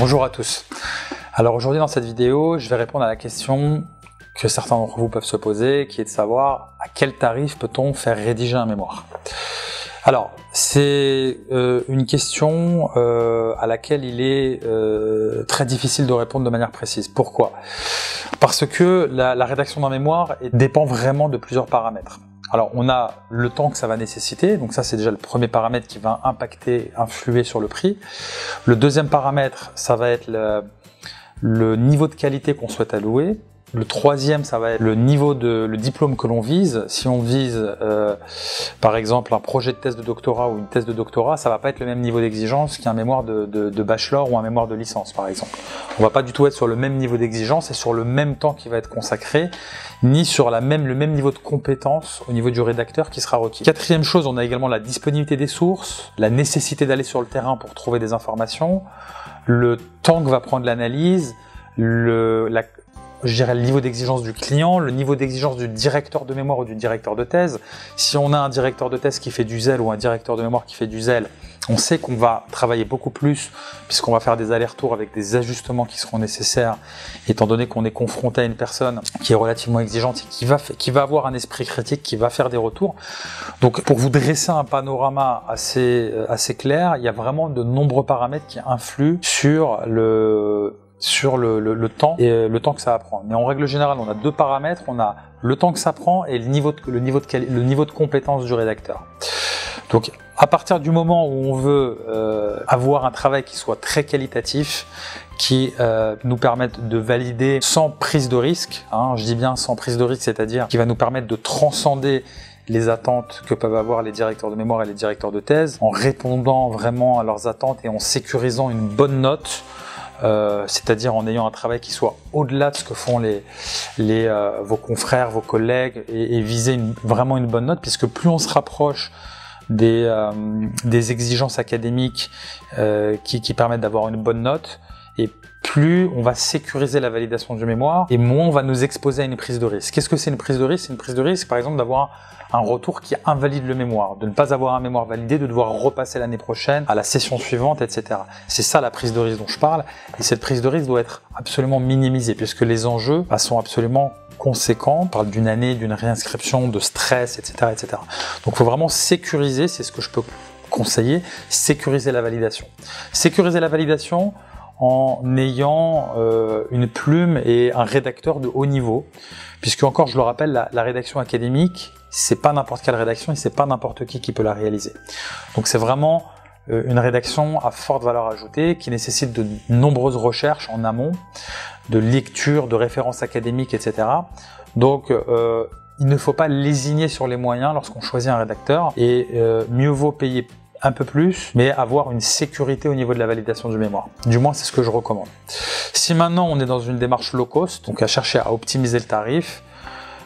Bonjour à tous. Alors aujourd'hui dans cette vidéo, je vais répondre à la question que certains d'entre vous peuvent se poser, qui est de savoir à quel tarif peut-on faire rédiger un mémoire. Alors c'est une question à laquelle il est très difficile de répondre de manière précise. Pourquoi? Parce que la rédaction d'un mémoire dépend vraiment de plusieurs paramètres. Alors on a le temps que ça va nécessiter, donc ça c'est déjà le premier paramètre qui va influer sur le prix. Le deuxième paramètre, ça va être le niveau de qualité qu'on souhaite allouer. Le troisième, ça va être le diplôme que l'on vise. Si on vise par exemple un projet de thèse de doctorat ou une thèse de doctorat, ça va pas être le même niveau d'exigence qu'un mémoire de bachelor ou un mémoire de licence par exemple. On va pas du tout être sur le même niveau d'exigence et sur le même temps qui va être consacré, ni sur le même niveau de compétence au niveau du rédacteur qui sera requis. Quatrième chose, on a également la disponibilité des sources, la nécessité d'aller sur le terrain pour trouver des informations, le temps que va prendre l'analyse, je dirais le niveau d'exigence du client, le niveau d'exigence du directeur de mémoire ou du directeur de thèse. Si on a un directeur de thèse qui fait du zèle ou un directeur de mémoire qui fait du zèle, on sait qu'on va travailler beaucoup plus puisqu'on va faire des allers-retours avec des ajustements qui seront nécessaires, étant donné qu'on est confronté à une personne qui est relativement exigeante et qui va avoir un esprit critique, qui va faire des retours. Donc pour vous dresser un panorama assez clair, il y a vraiment de nombreux paramètres qui influent sur le temps et le temps que ça va prendre. Mais en règle générale, on a deux paramètres, on a le temps que ça prend et le niveau de compétence du rédacteur. Donc à partir du moment où on veut avoir un travail qui soit très qualitatif, qui nous permette de valider sans prise de risque, je dis bien sans prise de risque, c'est-à-dire qui va nous permettre de transcender les attentes que peuvent avoir les directeurs de mémoire et les directeurs de thèse, en répondant vraiment à leurs attentes et en sécurisant une bonne note, c'est-à-dire en ayant un travail qui soit au-delà de ce que font vos confrères, vos collègues, et viser vraiment une bonne note, puisque plus on se rapproche des exigences académiques qui permettent d'avoir une bonne note, et plus on va sécuriser la validation du mémoire, et moins on va nous exposer à une prise de risque. Qu'est-ce que c'est une prise de risque? C'est une prise de risque, par exemple, d'avoir un retour qui invalide le mémoire, de ne pas avoir un mémoire validé, de devoir repasser l'année prochaine, à la session suivante, etc. C'est ça la prise de risque dont je parle, et cette prise de risque doit être absolument minimisée, puisque les enjeux sont absolument conséquents. On parle d'une année, d'une réinscription, de stress, etc., etc. Donc il faut vraiment sécuriser, c'est ce que je peux conseiller, sécuriser la validation. Sécuriser la validation en ayant une plume et un rédacteur de haut niveau, puisque encore je le rappelle, la rédaction académique, c'est pas n'importe quelle rédaction et c'est pas n'importe qui peut la réaliser. Donc c'est vraiment une rédaction à forte valeur ajoutée qui nécessite de nombreuses recherches en amont, de lecture, de références académiques, etc. Donc il ne faut pas lésiner sur les moyens lorsqu'on choisit un rédacteur, et mieux vaut payer un peu plus, mais avoir une sécurité au niveau de la validation du mémoire. Du moins, c'est ce que je recommande. Si maintenant on est dans une démarche low cost, donc à chercher à optimiser le tarif,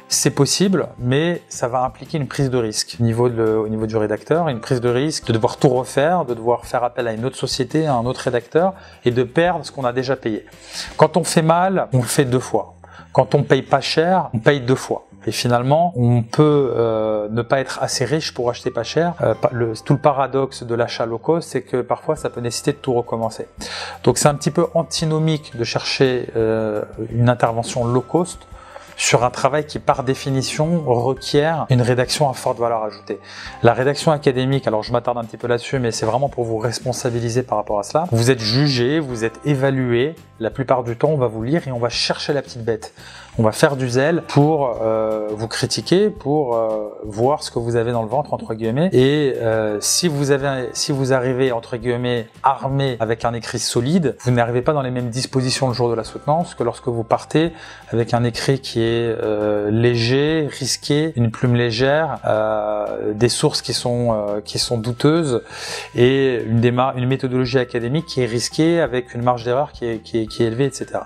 c'est possible, mais ça va impliquer une prise de risque au niveau du rédacteur, une prise de risque de devoir tout refaire, de devoir faire appel à une autre société, à un autre rédacteur, et de perdre ce qu'on a déjà payé. Quand on fait mal, on le fait deux fois. Quand on paye pas cher, on paye deux fois. Et finalement, on peut ne pas être assez riche pour acheter pas cher. Tout le paradoxe de l'achat low cost, c'est que parfois ça peut nécessiter de tout recommencer. Donc c'est un petit peu antinomique de chercher une intervention low cost sur un travail qui par définition requiert une rédaction à forte valeur ajoutée. La rédaction académique, alors je m'attarde un petit peu là-dessus, mais c'est vraiment pour vous responsabiliser par rapport à cela. Vous êtes jugé, vous êtes évalué, la plupart du temps on va vous lire et on va chercher la petite bête. On va faire du zèle pour vous critiquer, pour voir ce que vous avez dans le ventre, entre guillemets. Et si vous arrivez, entre guillemets, armé avec un écrit solide, vous n'arrivez pas dans les mêmes dispositions le jour de la soutenance que lorsque vous partez avec un écrit qui est léger, risqué, une plume légère, des sources qui sont douteuses, et une méthodologie académique qui est risquée avec une marge d'erreur qui est élevée, etc.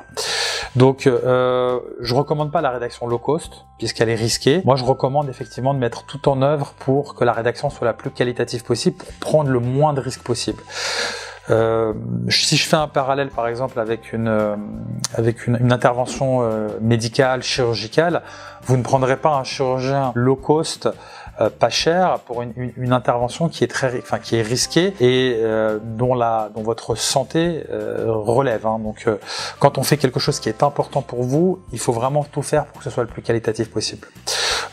Donc je recommande pas la rédaction low cost puisqu'elle est risquée. Moi je recommande effectivement de mettre tout en œuvre pour que la rédaction soit la plus qualitative possible, pour prendre le moins de risques possible. Si je fais un parallèle par exemple avec une intervention médicale, chirurgicale, vous ne prendrez pas un chirurgien low cost pas cher pour une intervention qui est qui est risquée et dont votre santé relève. Hein. Donc, quand on fait quelque chose qui est important pour vous, il faut vraiment tout faire pour que ce soit le plus qualitatif possible.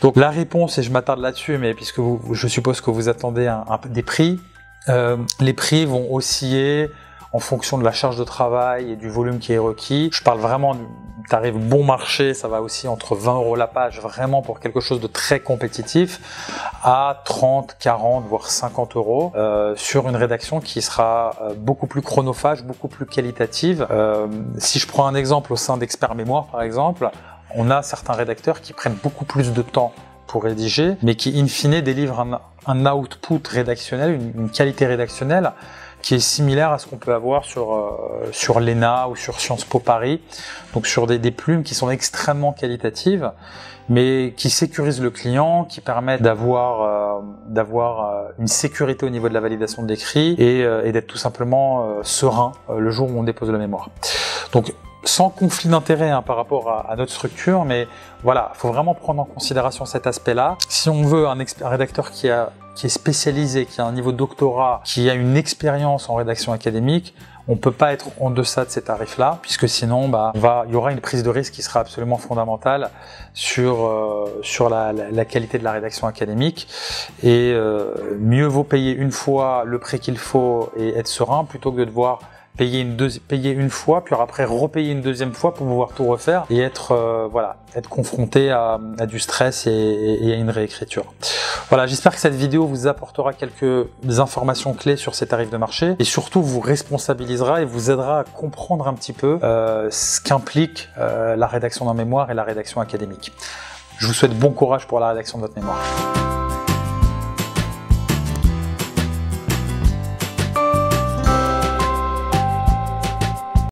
Donc, la réponse, et je m'attarde là-dessus, mais puisque je suppose que vous attendez des prix, les prix vont osciller en fonction de la charge de travail et du volume qui est requis. Je parle vraiment du tarif bon marché, ça va aussi entre 20 € la page, vraiment pour quelque chose de très compétitif, à 30, 40, voire 50 € sur une rédaction qui sera beaucoup plus chronophage, beaucoup plus qualitative. Si je prends un exemple au sein d'Expert Mémoire, par exemple, on a certains rédacteurs qui prennent beaucoup plus de temps pour rédiger, mais qui in fine délivrent un output rédactionnel, une qualité rédactionnelle qui est similaire à ce qu'on peut avoir sur l'ENA ou sur Sciences Po Paris, donc sur des plumes qui sont extrêmement qualitatives, mais qui sécurisent le client, qui permettent d'avoir une sécurité au niveau de la validation de l'écrit et d'être tout simplement serein le jour où on dépose le mémoire. Donc, sans conflit d'intérêt par rapport à notre structure, mais voilà, il faut vraiment prendre en considération cet aspect-là. Si on veut un rédacteur qui est spécialisé, qui a un niveau de doctorat, qui a une expérience en rédaction académique, on peut pas être en deçà de ces tarifs-là, puisque sinon, il y aura une prise de risque qui sera absolument fondamentale sur la qualité de la rédaction académique. Et mieux vaut payer une fois le prix qu'il faut et être serein, plutôt que de devoir payer une fois, puis après repayer une deuxième fois pour pouvoir tout refaire et être confronté à du stress et à une réécriture. Voilà, j'espère que cette vidéo vous apportera quelques informations clés sur ces tarifs de marché et surtout vous responsabilisera et vous aidera à comprendre un petit peu ce qu'implique la rédaction d'un mémoire et la rédaction académique. Je vous souhaite bon courage pour la rédaction de votre mémoire.